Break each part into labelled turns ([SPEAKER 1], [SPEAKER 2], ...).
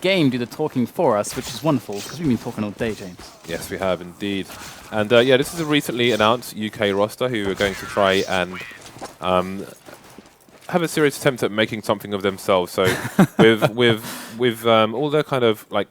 [SPEAKER 1] game do the talking for us, which is wonderful, because we've been talking all day, James.
[SPEAKER 2] Yes, we have indeed. And yeah, this is a recently announced UK roster who are going to try and have a serious attempt at making something of themselves. So with all the kind of like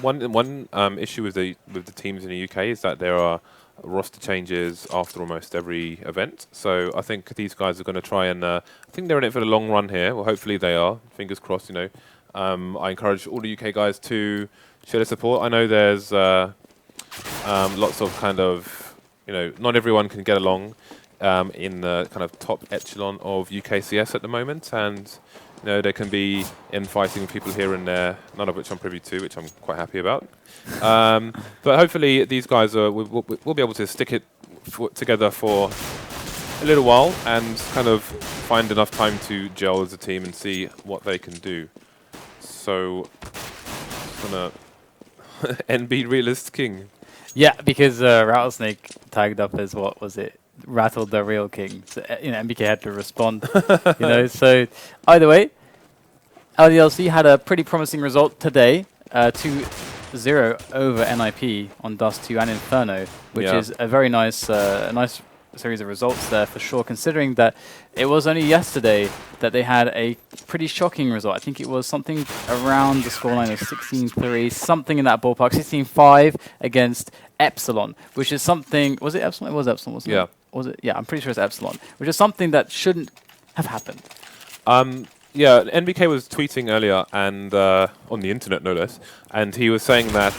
[SPEAKER 2] one issue with the teams in the UK is that there are roster changes after almost every event. So I think these guys are going to try and I think they're in it for the long run here. Well, hopefully they are. Fingers crossed. You know, I encourage all the UK guys to show their support. I know there's lots of kind of, you know, not everyone can get along in the kind of top echelon of UKCS at the moment, and you know, there can be infighting people here and there, none of which I'm privy to, which I'm quite happy about. But hopefully these guys will be able to stick it together for a little while and kind of find enough time to gel as a team and see what they can do. So, gonna NB Realist King.
[SPEAKER 1] Yeah, because Rattlesnake tagged up as, what was it? Rattled the real king. So, you know, MBK had to respond. You know, so either way, LDLC had a pretty promising result today, 2-0 over NIP on Dust 2 and Inferno, which is a very nice, nice series of results there for sure, considering that it was only yesterday that they had a pretty shocking result. I think it was something around the scoreline of 16-3, something in that ballpark, 16-5 against Epsilon, which is something, was it Epsilon? It was Epsilon, wasn't it? Was it? Yeah, I'm pretty sure it's Epsilon, which is something that shouldn't have happened.
[SPEAKER 2] Yeah, NBK was tweeting earlier, and on the internet no less, and he was saying that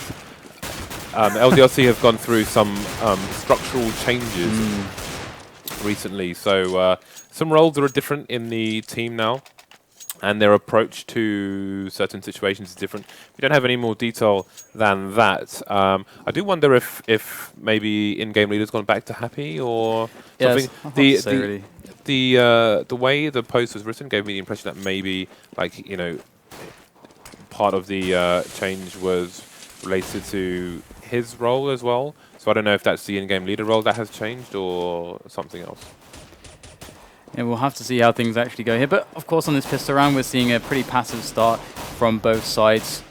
[SPEAKER 2] LDLC have gone through some structural changes recently. So some roles are different in the team now, and their approach to certain situations is different. We don't have any more detail than that. I do wonder if maybe in-game leader's gone back to Happy or something. The way the post was written gave me the impression that maybe, like, you know, part of the change was related to his role as well. So I don't know if that's the in-game leader role that has changed or something else.
[SPEAKER 1] And we'll have to see how things actually go here. But of course, on this pistol round, we're seeing a pretty passive start from both sides.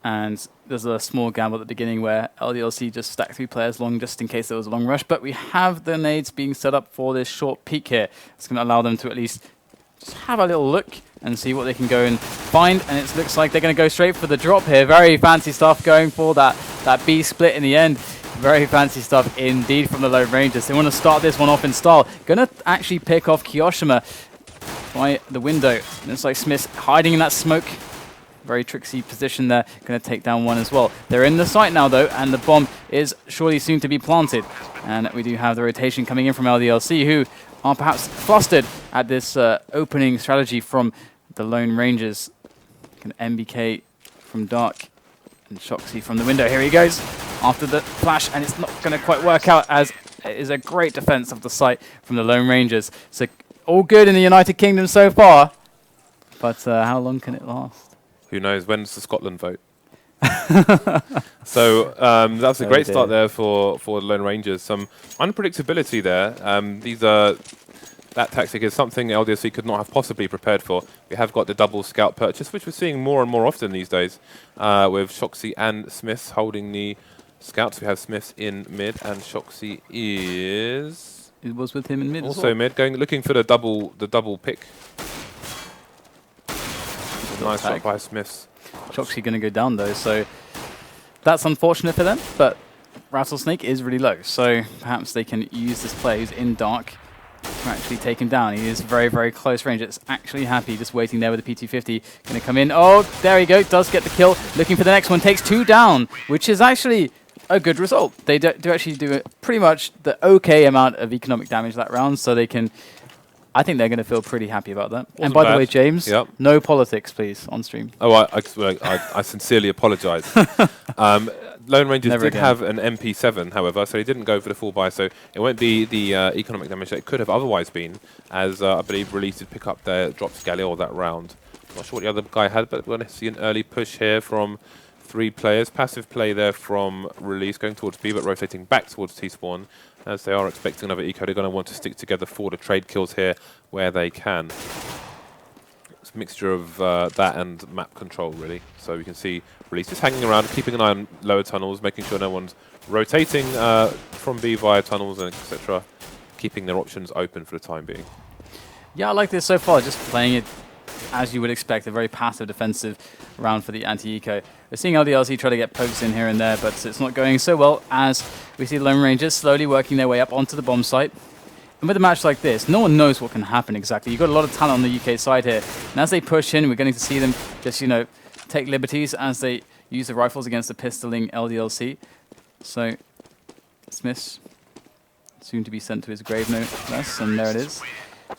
[SPEAKER 1] And there's a small gamble at the beginning where LDLC just stacked 3 players long just in case there was a long rush. But we have the nades being set up for this short peek here. It's going to allow them to at least just have a little look and see what they can go and find. And it looks like they're going to go straight for the drop here. Very fancy stuff going for that B split in the end. Very fancy stuff indeed from the Lone Rangers. They want to start this one off in style. Going to actually pick off Kiyoshima by the window. And it's like Smith hiding in that smoke. Very tricksy position there. Going to take down one as well. They're in the site now, though, and the bomb is surely soon to be planted. And we do have the rotation coming in from LDLC, who are perhaps flustered at this opening strategy from the Lone Rangers. MBK from Dark and Shoxy from the window. Here he goes after the flash, and it's not going to quite work out, as it is a great defense of the site from the Lone Rangers. So all good in the United Kingdom so far, but how long can it last?
[SPEAKER 2] Who knows? When's the Scotland vote? So that's a great start there for the Lone Rangers. Some unpredictability there. That tactic is something LDLC could not have possibly prepared for. We have got the double scout purchase, which we're seeing more and more often these days, with Shoxy and Smith holding the scouts. We have Smith in mid, and Shoxy is...
[SPEAKER 1] It was with him in mid
[SPEAKER 2] also mid, looking for the double pick. Nice shot by Smith.
[SPEAKER 1] Shoxy going to go down, though, so that's unfortunate for them, but Rattlesnake is really low, so perhaps they can use this player who's in Dark to actually take him down. He is very, very close range. It's actually Happy just waiting there with the P250. Going to come in. Oh, there he goes. Does get the kill. Looking for the next one. Takes 2 down, which is actually a good result. They do actually do pretty much the okay amount of economic damage that round, so they can... I think they're going to feel pretty happy about that. And by the way, James, no politics, please, on stream.
[SPEAKER 2] Oh, I sincerely apologise. Lone Rangers did have an MP7, however, so he didn't go for the full buy, so it won't be the economic damage that it could have otherwise been, as I believe Release did pick up their drops Galil that round. I'm not sure what the other guy had, but we're going to see an early push here from 3 players. Passive play there from Release, going towards B, but rotating back towards T-Spawn. As they are expecting another eco, they're going to want to stick together for the trade kills here where they can. It's a mixture of that and map control, really. So we can see Release just hanging around, keeping an eye on lower tunnels, making sure no one's rotating from B via tunnels and etc. Keeping their options open for the time being.
[SPEAKER 1] Yeah, I like this so far, just playing it as you would expect, a very passive defensive round for the anti-eco. We're seeing LDLC try to get pokes in here and there, but it's not going so well as we see the Lone Rangers slowly working their way up onto the bomb site. And with a match like this, no one knows what can happen exactly. You've got a lot of talent on the UK side here. And as they push in, we're getting to see them just, you know, take liberties as they use the rifles against the pistoling LDLC. So, Smith's soon to be sent to his grave, no less, and there it is.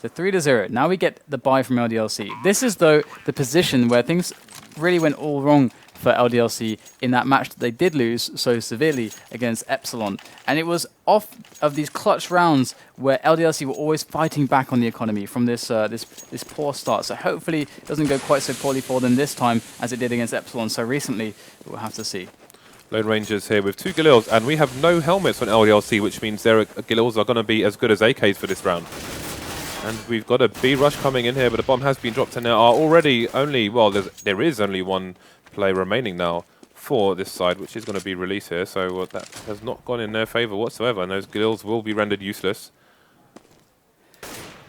[SPEAKER 1] So 3-0. Now we get the bye from LDLC. This is, though, the position where things really went all wrong for LDLC in that match that they did lose so severely against Epsilon. And it was off of these clutch rounds where LDLC were always fighting back on the economy from this this poor start. So hopefully it doesn't go quite so poorly for them this time as it did against Epsilon so recently. We'll have to see.
[SPEAKER 2] Lone Rangers here with 2 Galils, and we have no helmets on LDLC, which means their Galils are going to be as good as AKs for this round. And we've got a B rush coming in here, but a bomb has been dropped, and there are already only, well, there is only one player remaining now for this side, which is going to be Release here. So that has not gone in their favor whatsoever, and those Galils will be rendered useless.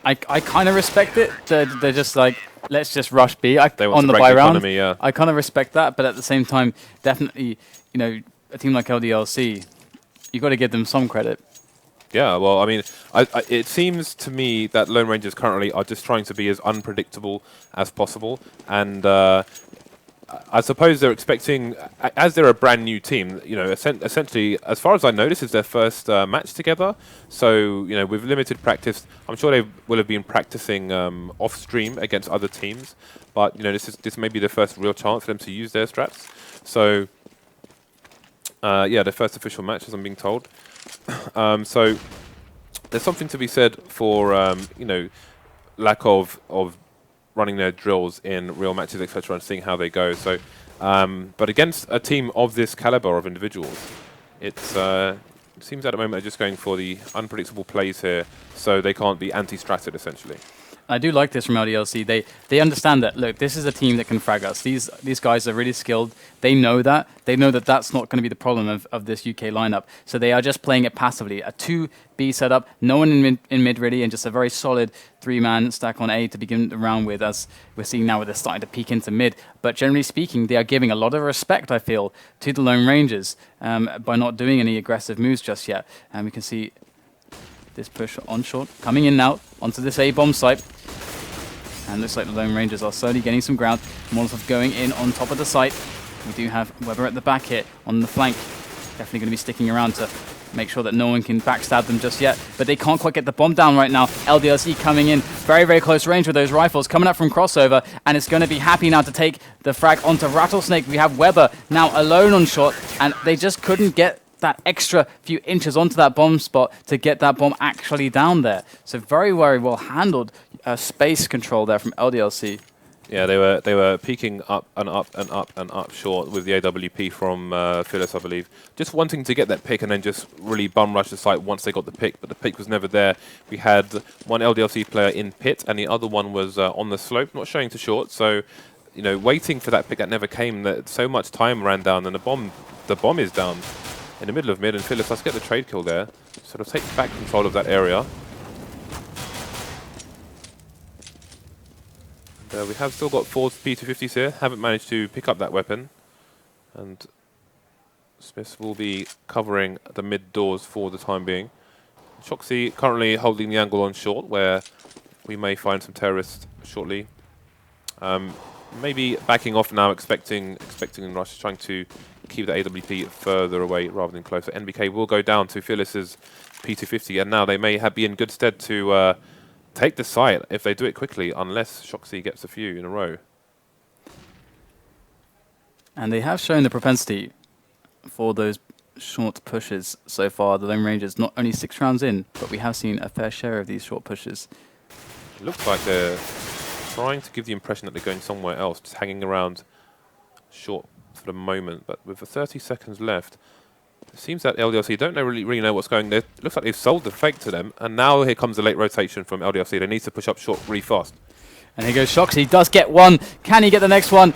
[SPEAKER 1] I kind of respect it. They're just like, let's just rush B
[SPEAKER 2] They want
[SPEAKER 1] on
[SPEAKER 2] to
[SPEAKER 1] the
[SPEAKER 2] break
[SPEAKER 1] buy
[SPEAKER 2] the
[SPEAKER 1] round.
[SPEAKER 2] economy, yeah.
[SPEAKER 1] I kind of respect that, but at the same time, definitely, you know, a team like LDLC, you've got to give them some credit.
[SPEAKER 2] Yeah, well, I mean, it seems to me that Lone Rangers currently are just trying to be as unpredictable as possible, and I suppose they're expecting, as they're a brand new team, you know, essentially, as far as I know, this is their first match together. So, you know, with limited practice, I'm sure they will have been practicing off stream against other teams. But you know, this may be the first real chance for them to use their strats. So, yeah, their first official match, as I'm being told. So, there's something to be said for you know, lack of running their drills in real matches, etc., and seeing how they go. So, but against a team of this caliber of individuals, it seems at the moment they're just going for the unpredictable plays here, so they can't be anti-stratted, essentially.
[SPEAKER 1] I do like this from LDLC. They understand that, look, this is a team that can frag us. These guys are really skilled. They know that. They know that that's not going to be the problem of this UK lineup. So they are just playing it passively. A 2B setup, no one in mid really, and just a very solid 3-man stack on A to begin the round with, as we're seeing now where they're starting to peek into mid. But generally speaking, they are giving a lot of respect, I feel, to the Lone Rangers by not doing any aggressive moves just yet. And we can see this push on short, coming in now onto this A-bomb site. And looks like the Lone Rangers are slowly getting some ground. Molotov going in on top of the site. We do have Weber at the back here on the flank. Definitely going to be sticking around to make sure that no one can backstab them just yet. But they can't quite get the bomb down right now. LDLC coming in very, very close range with those rifles. Coming up from crossover. And it's going to be happy now to take the frag onto Rattlesnake. We have Weber now alone on shot. And they just couldn't get that extra few inches onto that bomb spot to get that bomb actually down there. So very, very well handled space control there from LDLC.
[SPEAKER 2] Yeah, they were peeking up and up and up and up short with the AWP from Phyllis, I believe. Just wanting to get that pick and then just really bum rush the site once they got the pick, but the pick was never there. We had one LDLC player in pit and the other one was on the slope, not showing to short. So, you know, waiting for that pick that never came. That so much time ran down, and the bomb is down in the middle of mid, and Phyllis, let's get the trade kill there. Sort of take back control of that area. And, we have still got 4 P250s here, haven't managed to pick up that weapon. And Smith will be covering the mid doors for the time being. Shoxy currently holding the angle on short, where we may find some terrorists shortly. Maybe backing off now, expecting Rush, trying to keep the AWP further away rather than closer. NBK will go down to Phyllis's P250, and now they may be in good stead to take the site if they do it quickly, unless Shoxy gets a few in a row.
[SPEAKER 1] And they have shown the propensity for those short pushes so far. The Lone Rangers, not only 6 rounds in, but we have seen a fair share of these short pushes.
[SPEAKER 2] It looks like they're trying to give the impression that they're going somewhere else, just hanging around short for the moment. But with the 30 seconds left, it seems that LDLC don't really know what's going there. It looks like they've sold the fake to them, and now here comes the late rotation from LDLC. They need to push up short really fast.
[SPEAKER 1] And here goes Shoxy. He does get one. Can he get the next one?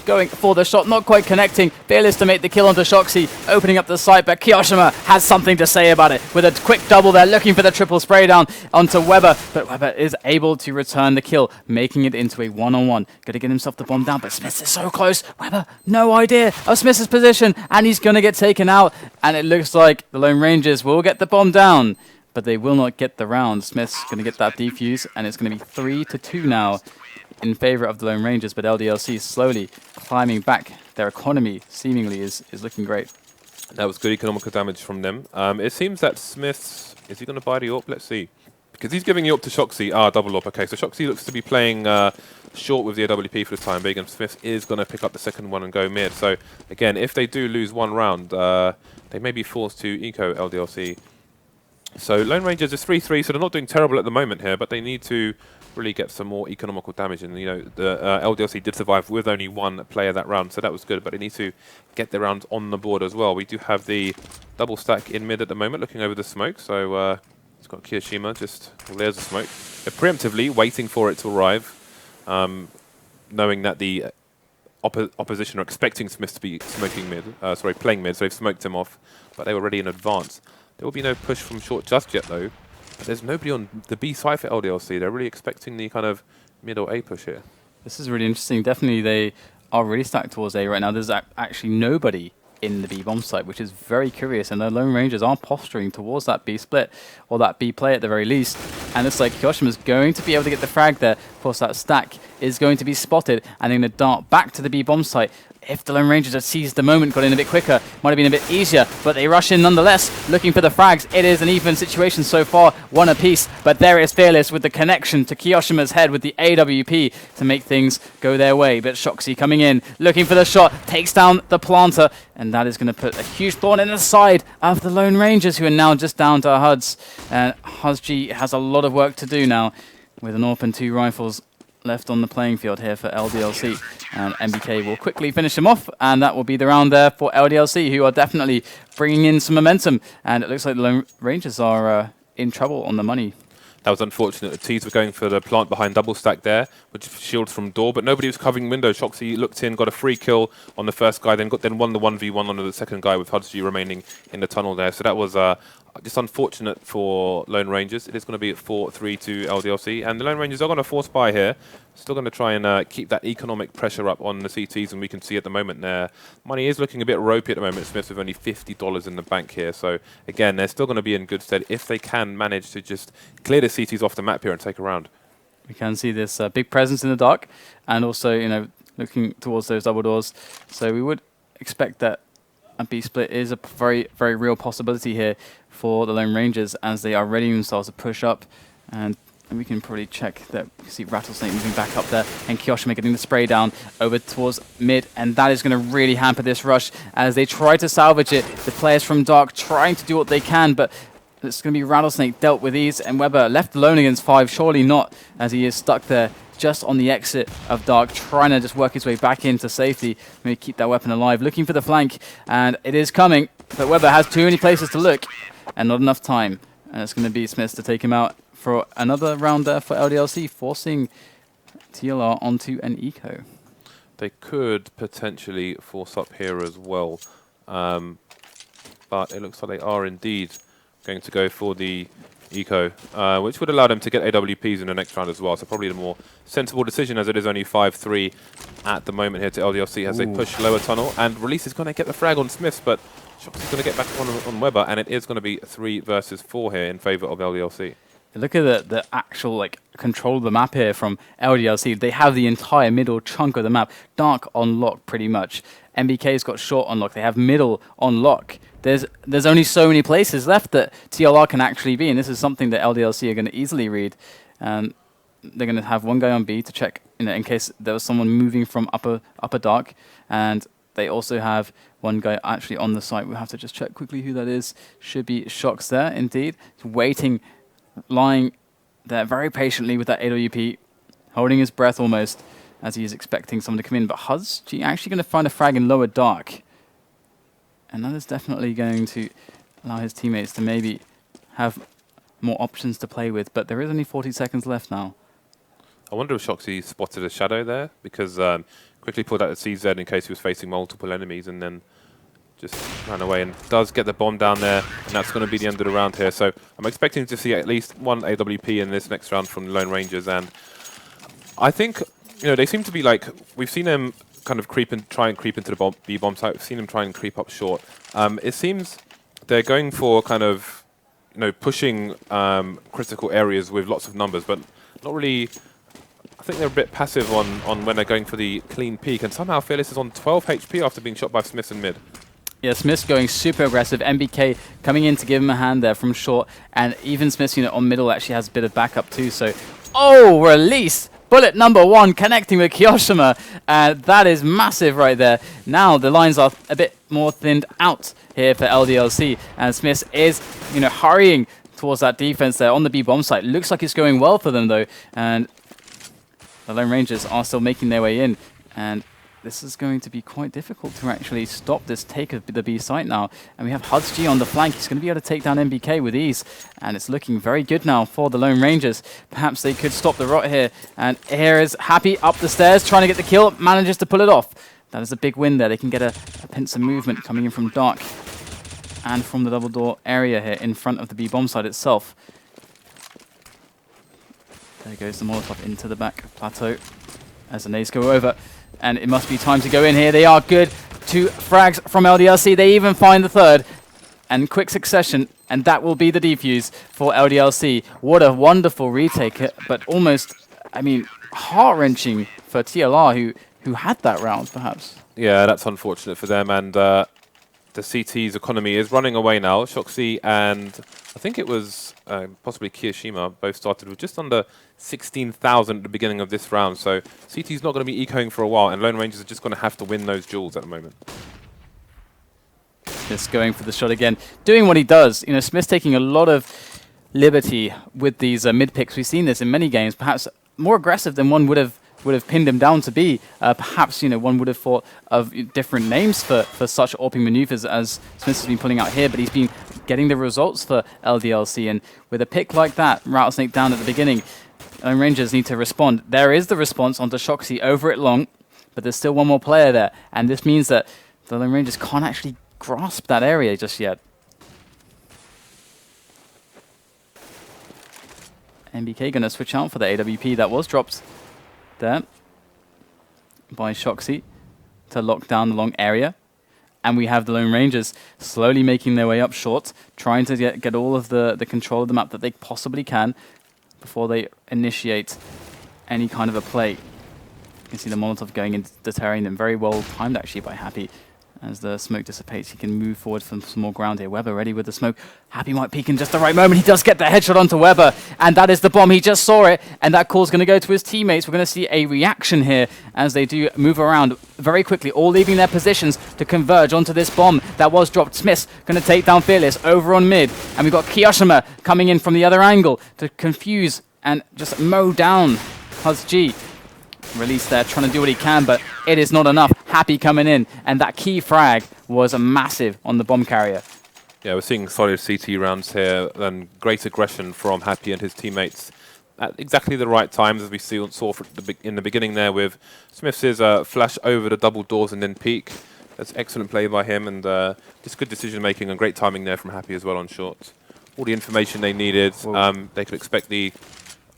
[SPEAKER 1] Going for the shot, not quite connecting. Fearless to make the kill onto Shoxy, opening up the site, but Kiyoshima has something to say about it with a quick double there, looking for the triple spray down onto Weber, but Weber is able to return the kill, making it into a one-on-one. Got to get himself the bomb down, but Smith is so close. Weber, no idea of Smith's position, and he's going to get taken out, and it looks like the Lone Rangers will get the bomb down, but they will not get the round. Smith's going to get that defuse, and it's going to be 3-2 now in favor of the Lone Rangers, but LDLC slowly climbing back. Their economy seemingly is looking great.
[SPEAKER 2] That was good economical damage from them. It seems that Smith's... Is he going to buy the AWP? Let's see. Because he's giving the AWP to Shoxy. Double AWP. Okay, so Shoxy looks to be playing short with the AWP for the time being, and Smith is going to pick up the second one and go mid. So, again, if they do lose one round, they may be forced to eco LDLC. So, Lone Rangers is 3-3, so they're not doing terrible at the moment here, but they need to really get some more economical damage. And, you know, the LDLC did survive with only one player that round, so that was good, but they need to get the rounds on the board as well. We do have the double stack in mid at the moment, looking over the smoke, so it's got Kiyoshima, just, well, there's the smoke. They're preemptively waiting for it to arrive, knowing that the opposition are expecting Smith to be playing mid, so they've smoked him off, but they were already in advance. There will be no push from short just yet, though. But there's nobody on the B side for LDLC. They're really expecting the kind of mid or A push here.
[SPEAKER 1] This is really interesting. Definitely they are really stacked towards A right now. There's actually nobody in the B bomb site, which is very curious. And the Lone Rangers are posturing towards that B split, or that B play at the very least. And it's like Kiyoshima's going to be able to get the frag there. Of course, that stack is going to be spotted, and they're going to dart back to the B bomb site. If the Lone Rangers had seized the moment, got in a bit quicker, might have been a bit easier, but they rush in nonetheless, looking for the frags. It is an even situation so far, one apiece, but there is Fearless with the connection to Kiyoshima's head with the AWP to make things go their way. But Shoxy coming in, looking for the shot, takes down the planter, and that is going to put a huge thorn in the side of the Lone Rangers, who are now just down to HUDs. And HUDG has a lot of work to do now, with an AWP and 2 rifles left on the playing field here for LDLC, and MBK will quickly finish him off, and that will be the round there for LDLC, who are definitely bringing in some momentum, and it looks like the Lone Rangers are in trouble on the money.
[SPEAKER 2] That was unfortunate. The T's were going for the plant behind double stack there, which shields from door, but nobody was covering window. Shoxy looked in, got a free kill on the first guy, then won the 1v1 on the second guy with HUDG remaining in the tunnel there. So that was just unfortunate for Lone Rangers. It is going to be at 4-3 to LDLC, and the Lone Rangers are going to force buy here. Still going to try and keep that economic pressure up on the CTs, and we can see at the moment their money is looking a bit ropey at the moment. Smith with only $50 in the bank here, so again, they're still going to be in good stead if they can manage to just clear the CTs off the map here and take a round.
[SPEAKER 1] We can see this big presence in the dark, and also, you know, looking towards those double doors. So we would expect that a B split is a very, very real possibility here for the Lone Rangers, as they are readying themselves to push up. And we can probably check that. You see Rattlesnake moving back up there, and Kiyoshima getting the spray down over towards mid, and that is going to really hamper this rush as they try to salvage it. The players from Dark trying to do what they can, but it's going to be Rattlesnake dealt with ease, and Weber left alone against 5, surely not, as he is stuck there just on the exit of Dark, trying to just work his way back into safety. Maybe keep that weapon alive, looking for the flank, and it is coming, but Weber has too many places to look, and not enough time, and it's going to be Smith to take him out for another round there for LDLC, forcing TLR onto an eco.
[SPEAKER 2] They could potentially force up here as well, but it looks like they are indeed going to go for the eco, which would allow them to get AWPs in the next round as well. So probably the more sensible decision, as it is only 5-3 at the moment here to LDLC as they push lower tunnel. And Release is going to get the frag on Smith, but Shoxy's going to get back on Weber, and it is going to be 3 versus 4 here in favor of LDLC.
[SPEAKER 1] Look at the actual control of the map here from LDLC. They have the entire middle chunk of the map. Dark on lock pretty much. MBK's got short on lock. They have middle on lock. There's only so many places left that TLR can actually be, and this is something that LDLC are going to easily read. They're going to have one guy on B to check, in case there was someone moving from upper dark, and they also have one guy actually on the site. We'll have to just check quickly who that is. Should be Shox there, indeed. He's waiting, lying there very patiently with that AWP, holding his breath almost as he is expecting someone to come in. But HUDG actually going to find a frag in lower dark. And that is definitely going to allow his teammates to maybe have more options to play with. But there is only 40 seconds left now.
[SPEAKER 2] I wonder if Shoxy spotted a shadow there, because quickly pulled out the CZ in case he was facing multiple enemies, and then just ran away and does get the bomb down there, and that's going to be the end of the round here. So I'm expecting to see at least one AWP in this next round from the Lone Rangers, and I think, you know, they seem to be like, we've seen them kind of try and creep into the B-bomb site. We've seen them try and creep up short. It seems they're going for kind of, you know, pushing critical areas with lots of numbers, but not really. I think they're a bit passive on when they're going for the clean peek, and somehow Fearless is on 12 HP after being shot by Smith in mid.
[SPEAKER 1] Yeah, Smith's going super aggressive. MBK coming in to give him a hand there from short, and even Smith's unit on middle actually has a bit of backup too. So, oh, release! Bullet number 1 connecting with Kiyoshima. That is massive right there. Now the lines are a bit more thinned out here for LDLC, and Smith is, you know, hurrying towards that defense there on the B-bomb site. Looks like it's going well for them though, and the Lone Rangers are still making their way in, and this is going to be quite difficult to actually stop this take of the B site now. And we have Hudsg on the flank. He's going to be able to take down MBK with ease. And it's looking very good now for the Lone Rangers. Perhaps they could stop the rot here. And here is Happy up the stairs, trying to get the kill. Manages to pull it off. That is a big win there. They can get a pincer movement coming in from Dark and from the double door area here in front of the B-bomb site itself. There goes the Molotov into the back plateau as the nades go over. And it must be time to go in here. They are good. 2 frags from LDLC. They even find the third. And quick succession. And that will be the defuse for LDLC. What a wonderful retake. But almost, I mean, heart-wrenching for TLR, who had that round, perhaps.
[SPEAKER 2] Yeah, that's unfortunate for them. And the CT's economy is running away now. Shoxy and I think it was possibly Kiyoshima both started with just under 16,000 at the beginning of this round. So CT's not going to be ecoing for a while, and Lone Rangers are just going to have to win those duels at the moment.
[SPEAKER 1] Just going for the shot again, doing what he does. You know, Smith's taking a lot of liberty with these mid picks. We've seen this in many games, perhaps more aggressive than one would have pinned him down to be. Perhaps, you know, one would have thought of different names for such AWPing maneuvers as Smith has been pulling out here, but he's been getting the results for LDLC, and with a pick like that, Rattlesnake down at the beginning, Lone Rangers need to respond. There is the response onto Shoxy over it long, but there's still one more player there, and this means that the Lone Rangers can't actually grasp that area just yet. MBK going to switch out for the AWP that was dropped there by Shoxy to lock down the long area. And we have the Lone Rangers slowly making their way up short, trying to get all of the control of the map that they possibly can before they initiate any kind of a play. You can see the Molotov going and deterring them. Very well timed actually by Happy. As the smoke dissipates, he can move forward from some more ground here. Weber ready with the smoke. Happy might peek in just the right moment. He does get the headshot onto Weber, and that is the bomb. He just saw it, and that call's going to go to his teammates. We're going to see a reaction here as they do move around very quickly, all leaving their positions to converge onto this bomb that was dropped. Smith's going to take down Fearless over on mid, and we've got Kiyoshima coming in from the other angle to confuse and just mow down Hudsg. Release there, trying to do what he can, but it is not enough. Happy coming in, and that key frag was massive on the bomb carrier.
[SPEAKER 2] Yeah, we're seeing solid CT rounds here, and great aggression from Happy and his teammates at exactly the right times, as we saw in the beginning there with Smith's flash over the double doors and then peek. That's excellent play by him, and just good decision making and great timing there from Happy as well on short. All the information they needed. They could expect the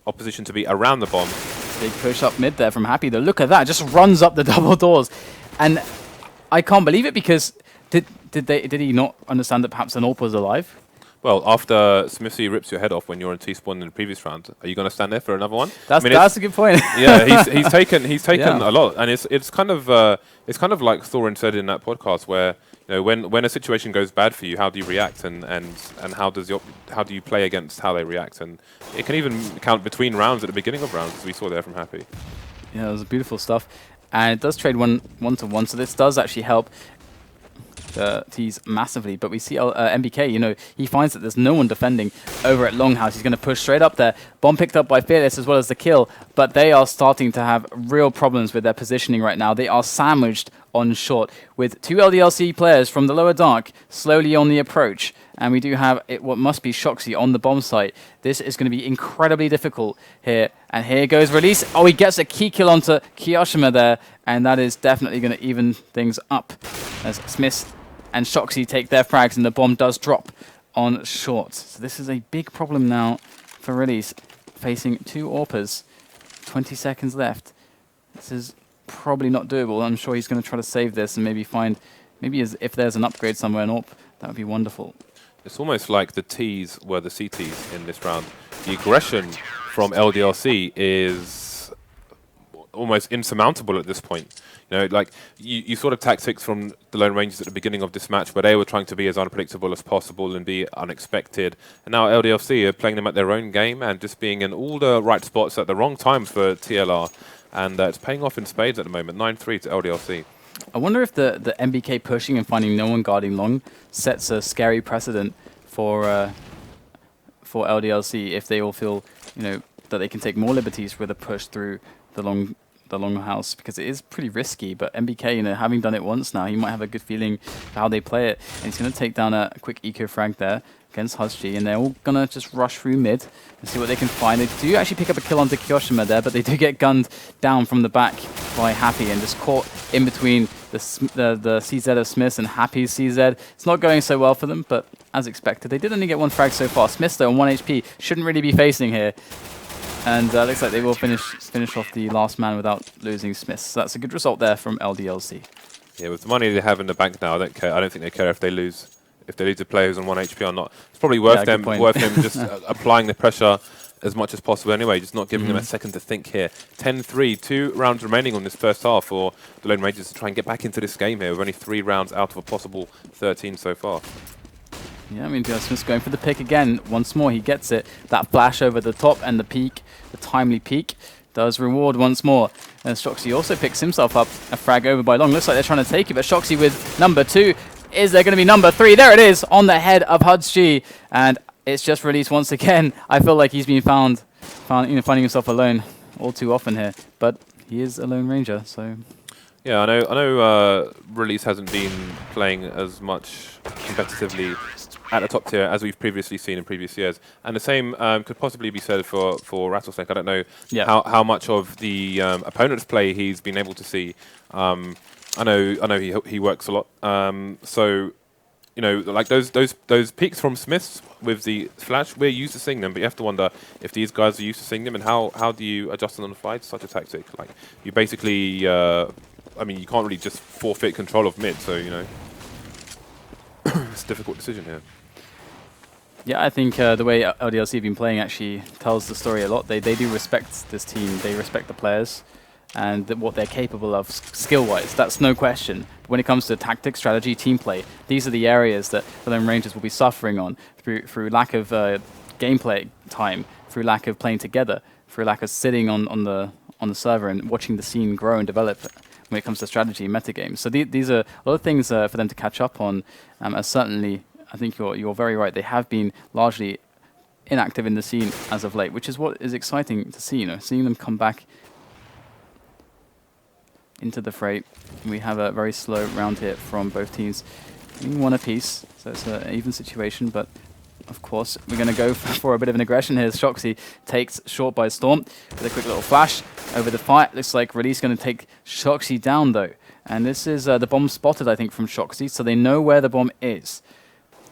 [SPEAKER 2] opposition to be around the bomb.
[SPEAKER 1] Big push up mid there from Happy though. Look at that, just runs up the double doors. And I can't believe it, because did he not understand that perhaps an AWP was alive?
[SPEAKER 2] Well, after Smithy rips your head off when you're in T-spawn in the previous round, are you going to stand there for another one?
[SPEAKER 1] That's a good point.
[SPEAKER 2] Yeah, he's taken
[SPEAKER 1] Yeah.
[SPEAKER 2] a lot, and it's kind of like Thorin said in that podcast, where, you know, when a situation goes bad for you, how do you react, and how do you play against how they react, and it can even count between rounds at the beginning of rounds, as we saw there from Happy.
[SPEAKER 1] Yeah, it was beautiful stuff, and it does trade one to one, so this does actually help T's massively. But we see MBK, you know, he finds that there's no one defending over at Longhouse. He's going to push straight up there. Bomb picked up by Fearless as well as the kill, but they are starting to have real problems with their positioning right now. They are sandwiched on short with 2 LDLC players from the lower dark slowly on the approach, And we do have what must be Shoxy on the bomb site. This is going to be incredibly difficult here. And here goes Release. Oh, he gets a key kill onto Kiyoshima there. And that is definitely going to even things up as Smith and Shoxy take their frags, and the bomb does drop on short. So this is a big problem now for Release, facing 2 AWPers. 20 seconds left. This is probably not doable. I'm sure he's going to try to save this and maybe find, if there's an upgrade somewhere in AWP, that would be wonderful.
[SPEAKER 2] It's almost like the Ts were the CTs in this round. The aggression from LDLC is almost insurmountable at this point. You know, like you sort of tactics from the Lone Rangers at the beginning of this match where they were trying to be as unpredictable as possible and be unexpected. And now LDLC are playing them at their own game and just being in all the right spots at the wrong time for TLR. And it's paying off in spades at the moment, 9-3 to LDLC.
[SPEAKER 1] I wonder if the MBK pushing and finding no one guarding long sets a scary precedent for LDLC if they all feel, you know, that they can take more liberties with a push through the long house, because it is pretty risky. But MBK, you know, having done it once now, he might have a good feeling for how they play it. And he's going to take down a quick eco frag there against Huzg, and they're all going to just rush through mid and see what they can find. They do actually pick up a kill onto Kiyoshima there, but they do get gunned down from the back by Happy and just caught in between the CZ of Smiths and Happy's CZ. It's not going so well for them, but as expected. They did only get 1 frag so far. Smiths, though, on 1 HP, shouldn't really be facing here. And looks like they will finish off the last man without losing Smiths. So that's a good result there from LDLC. Yeah,
[SPEAKER 2] with the money they have in the bank now, I don't think they care if they lose the players on 1 HP or not. It's probably worth them just applying the pressure as much as possible anyway, just not giving them a second to think here. 10-3, 2 rounds remaining on this first half for the Lone Rangers to try and get back into this game here with only 3 rounds out of a possible 13 so far.
[SPEAKER 1] Yeah, I mean, Smith's going for the pick again. Once more, he gets it. That flash over the top and the peak, the timely peak, does reward once more. And Shoxy also picks himself up a frag over by long. Looks like they're trying to take it, but Shoxy with number 2. Is there going to be number 3? There it is, on the head of Huzg. And it's just released once again. I feel like he's been finding himself alone all too often here. But he is a Lone Ranger, so...
[SPEAKER 2] Yeah, I know Release hasn't been playing as much competitively at the top tier as we've previously seen in previous years. And the same could possibly be said for Rattlesnake. I don't know how much of the opponent's play he's been able to see. I know he works a lot. So, you know, like those peaks from Smiths with the flash, we're used to seeing them, but you have to wonder if these guys are used to seeing them, and how do you adjust on the fly to such a tactic? Like, you basically, I mean, you can't really just forfeit control of mid, so, you know, it's a difficult decision here.
[SPEAKER 1] Yeah, I think the way LDLC have been playing actually tells the story a lot. They do respect this team. They respect the players and what they're capable of skill-wise. That's no question. But when it comes to tactics, strategy, team play, these are the areas that the Lone Rangers will be suffering on through lack of gameplay time, through lack of playing together, through lack of sitting on the server and watching the scene grow and develop when it comes to strategy and metagames. So these are a lot of things for them to catch up on. As certainly, I think you're very right. They have been largely inactive in the scene as of late, which is what is exciting to see. You know, seeing them come back into the fray. We have a very slow round here from both teams, one apiece, so it's an even situation. But of course, we're going to go for a bit of an aggression here. Shoxy takes short by storm with a quick little flash over the fight. Looks like Release going to take Shoxy down though, and this is the bomb spotted, I think, from Shoxy, so they know where the bomb is.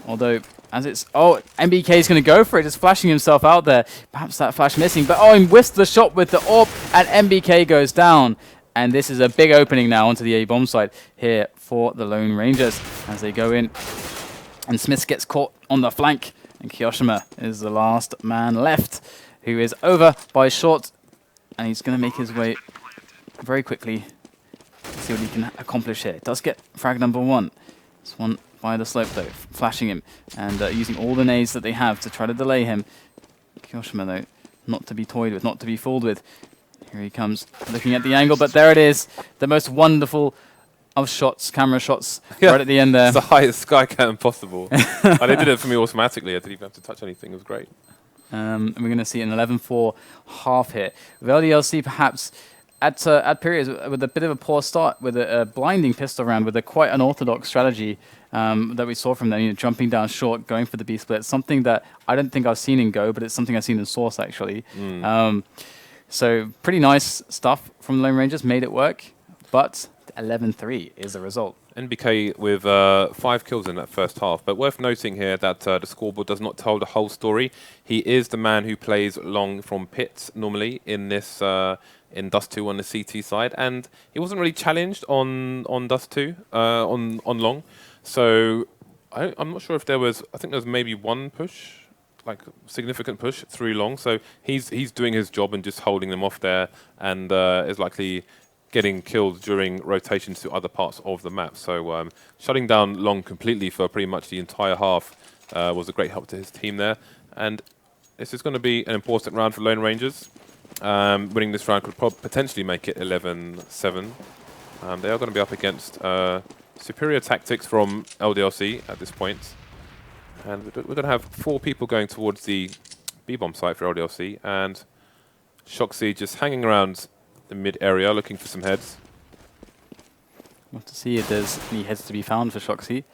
[SPEAKER 1] Although, as it's... Oh, MBK is going to go for it, just flashing himself out there. Perhaps that flash missing, but he whisked the shot with the AWP, and MBK goes down. And this is a big opening now onto the A-bomb side here for the Lone Rangers as they go in. And Smith gets caught on the flank, and Kiyoshima is the last man left, who is over by short. And he's going to make his way very quickly to see what he can accomplish here. Does get frag number 1. This one by the slope, though, flashing him and using all the nades that they have to try to delay him. Kiyoshima, though, not to be toyed with, not to be fooled with. Here he comes, looking at the angle, but there it is. The most wonderful of shots, camera shots, right at the end there.
[SPEAKER 2] It's the highest sky cam possible. And they did it for me automatically. I didn't even have to touch anything. It was great.
[SPEAKER 1] And we're going to see an 11-4 half here. With LDLC perhaps at periods with a bit of a poor start, with a blinding pistol round, with a quite unorthodox strategy that we saw from them, you know, jumping down short, going for the B split, something that I don't think I've seen in Go, but it's something I've seen in Source actually. So pretty nice stuff from the Lone Rangers, made it work, but 11-3 is the result.
[SPEAKER 2] NBK with 5 kills in that first half, but worth noting here that the scoreboard does not tell the whole story. He is the man who plays long from pits normally in this in Dust 2 on the CT side, and he wasn't really challenged on Dust 2 on long. So I'm not sure if there was. I think there was maybe one push, like significant push through long. So he's doing his job and just holding them off there, and is likely getting killed during rotations to other parts of the map. So shutting down long completely for pretty much the entire half was a great help to his team there. And this is going to be an important round for Lone Rangers. Winning this round could potentially make it 11-7. They are going to be up against superior tactics from LDLC at this point. And we're going to have 4 people going towards the B-bomb site for LDLC, and Shoxy just hanging around the mid area looking for some heads.
[SPEAKER 1] We'll have to see if there's any heads to be found for Shoxy,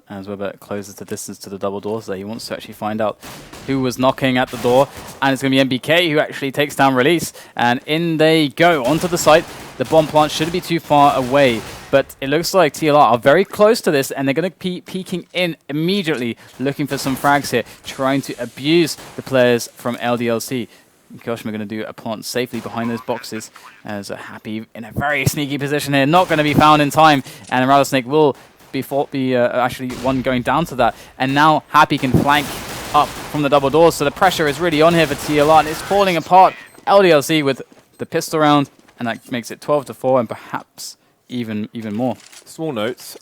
[SPEAKER 1] as Weber closes the distance to the double doors there. He wants to actually find out who was knocking at the door, and it's going to be MBK who actually takes down Release, and in they go onto the site. The bomb plant shouldn't be too far away, but it looks like TLR are very close to this, and they're going to be peeking in immediately, looking for some frags here, trying to abuse the players from LDLC. Kyoshima going to do a plant safely behind those boxes, as a Happy in a very sneaky position here, not going to be found in time, and Rattlesnake will be actually one going down to that, and now Happy can flank up from the double doors, so the pressure is really on here for TLR, and it's falling apart. LDLC with the pistol round, and that makes it 12-4, and perhaps even more.
[SPEAKER 2] Small notes.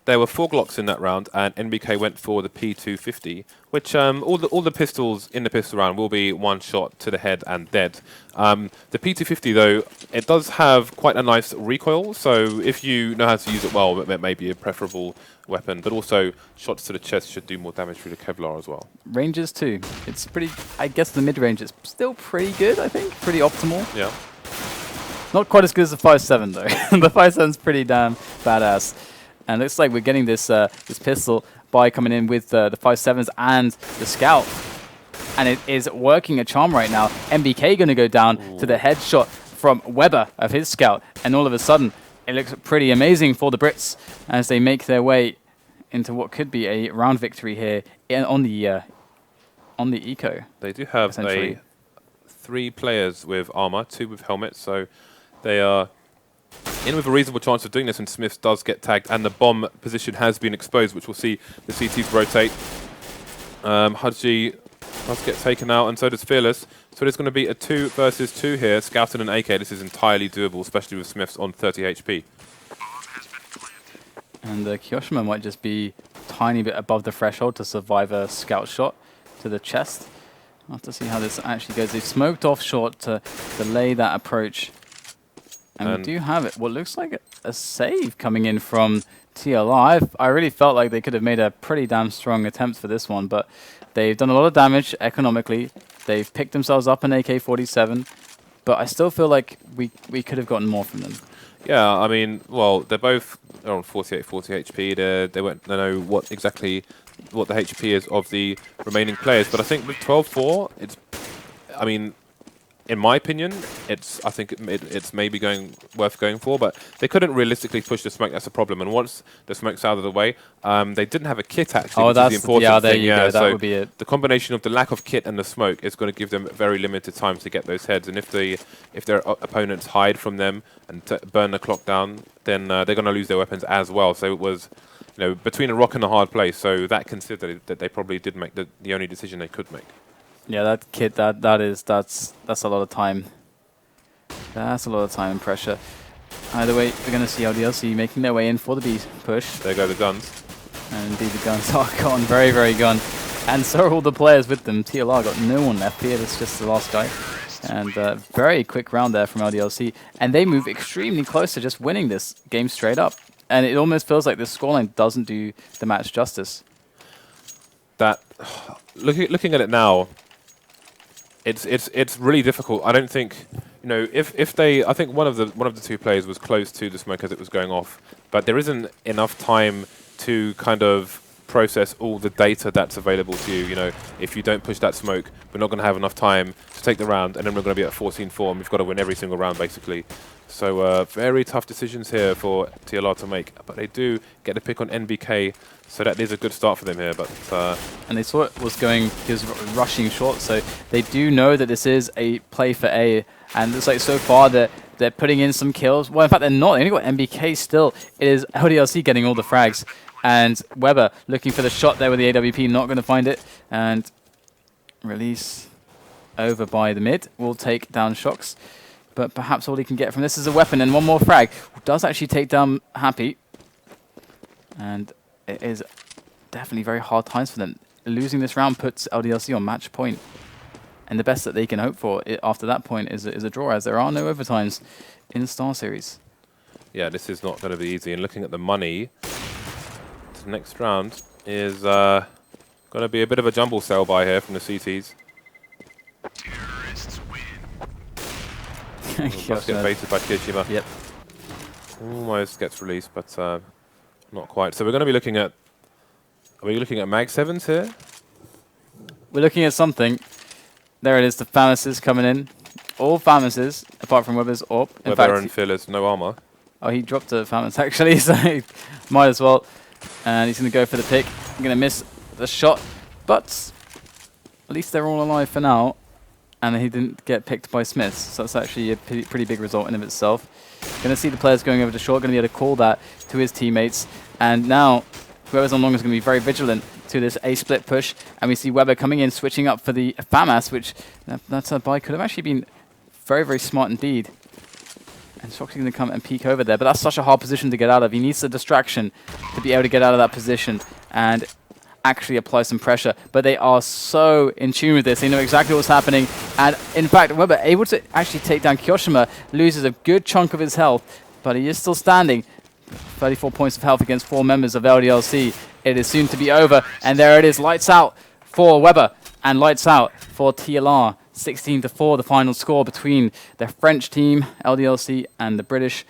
[SPEAKER 2] There were 4 Glocks in that round, and NBK went for the P250, which all the pistols in the pistol round will be one shot to the head and dead. The P250, though, it does have quite a nice recoil, so if you know how to use it well, it may be a preferable weapon, but also shots to the chest should do more damage through the Kevlar as well.
[SPEAKER 1] Ranges too. It's pretty, I guess the mid-range is still pretty good, I think. Pretty optimal.
[SPEAKER 2] Yeah.
[SPEAKER 1] Not quite as good as the 5.7 though. The 5.7's pretty damn badass. And it looks like we're getting this this pistol by coming in with the 5.7s and the Scout. And it is working a charm right now. MBK going to go down to the headshot from Weber of his Scout. And all of a sudden, it looks pretty amazing for the Brits as they make their way into what could be a round victory here on the Eco.
[SPEAKER 2] They do have 3 players with armor, 2 with helmets, so they are in with a reasonable chance of doing this, and Smiths does get tagged, and the bomb position has been exposed, which we'll see the CTs rotate. Hudgy does get taken out, and so does Fearless. So there's going to be a 2 versus 2 here. Scout and an AK. This is entirely doable, especially with Smiths on 30 HP.
[SPEAKER 1] And Kyoshima might just be a tiny bit above the threshold to survive a Scout shot to the chest. I'll have to see how this actually goes. They've smoked off short to delay that approach. And we do have it. What looks like a save coming in from TLR. I really felt like they could have made a pretty damn strong attempt for this one, but they've done a lot of damage economically. They've picked themselves up an AK-47, but I still feel like we could have gotten more from them.
[SPEAKER 2] Yeah, I mean, well, they're both on 40 HP. They know what exactly what the HP is of the remaining players, but I think with 12-4, it's, I mean, in my opinion, I think it's maybe worth going for, but they couldn't realistically push the smoke. That's a problem. And once the smoke's out of the way, they didn't have a kit actually.
[SPEAKER 1] Oh,
[SPEAKER 2] that's the important
[SPEAKER 1] there
[SPEAKER 2] thing.
[SPEAKER 1] you go. That
[SPEAKER 2] so
[SPEAKER 1] would be it.
[SPEAKER 2] The combination of the lack of kit and the smoke is going to give them very limited time to get those heads. And if their opponents hide from them and burn the clock down, then they're going to lose their weapons as well. So it was, between a rock and a hard place. So that considered that they probably did make the only decision they could make.
[SPEAKER 1] Yeah, that kit, that's a lot of time. That's a lot of time and pressure. Either way, we're going to see LDLC making their way in for the B push.
[SPEAKER 2] There go the guns.
[SPEAKER 1] And indeed, the guns are gone. Very, very gone. And so are all the players with them. TLR got no one left here. That's just the last guy. And very quick round there from LDLC. And they move extremely close to just winning this game straight up. And it almost feels like this scoreline doesn't do the match justice.
[SPEAKER 2] Looking at it now, it's really difficult. I don't think, you know, if they, I think one of the two players was close to the smoke as it was going off, but there isn't enough time to kind of process all the data that's available to you. You know, if you don't push that smoke, we're not going to have enough time to take the round, and then we're going to be at 14-4, and we've got to win every single round, basically. So very tough decisions here for TLR to make, but they do get the pick on NBK, so that is a good start for them here. But
[SPEAKER 1] and they saw it was going, he was rushing short, so they do know that this is a play for A, and it's like so far that they're putting in some kills. Well, in fact, they're not. They only got NBK still. It is LDLC getting all the frags. And Weber looking for the shot there with the AWP, not going to find it. And release over by the mid will take down Shocks. But perhaps all he can get from this is a weapon. And one more frag. Does actually take down Happy. And it is definitely very hard times for them. Losing this round puts LDLC on match point. And the best that they can hope for after that point is a draw, as there are no overtimes in StarSeries.
[SPEAKER 2] Yeah, this is not going to be easy. And looking at the money, the next round is going to be a bit of a jumble sell by here from the CTs.
[SPEAKER 3] Terrorists win.
[SPEAKER 2] Must get baited by Kirishima.
[SPEAKER 1] Yep.
[SPEAKER 2] Almost gets released, but not quite. So we're going to be looking at, are we looking at Mag 7s here?
[SPEAKER 1] We're looking at something. There it is, the Famouses coming in. All Famouses, apart from Weber's AWP.
[SPEAKER 2] Weber and Phil no armor.
[SPEAKER 1] Oh, he dropped a Famous actually, so might as well. And he's going to go for the pick. Going to miss the shot, but at least they're all alive for now. And he didn't get picked by Smith, so that's actually a pretty big result in of itself. Going to see the players going over to short, going to be able to call that to his teammates. And now, whoever's on long is going to be very vigilant to this A-split push. And we see Weber coming in, switching up for the FAMAS, which that's a buy could have actually been very, very smart indeed. And Shock's going to come and peek over there, but that's such a hard position to get out of. He needs a distraction to be able to get out of that position and actually apply some pressure. But they are so in tune with this. They know exactly what's happening. And in fact, Weber able to actually take down Kyoshima, loses a good chunk of his health, but he is still standing. 34 points of health against 4 members of LDLC. It is soon to be over. And there it is, lights out for Weber and lights out for TLR. 16-4, the final score between the French team, LDLC, and the British.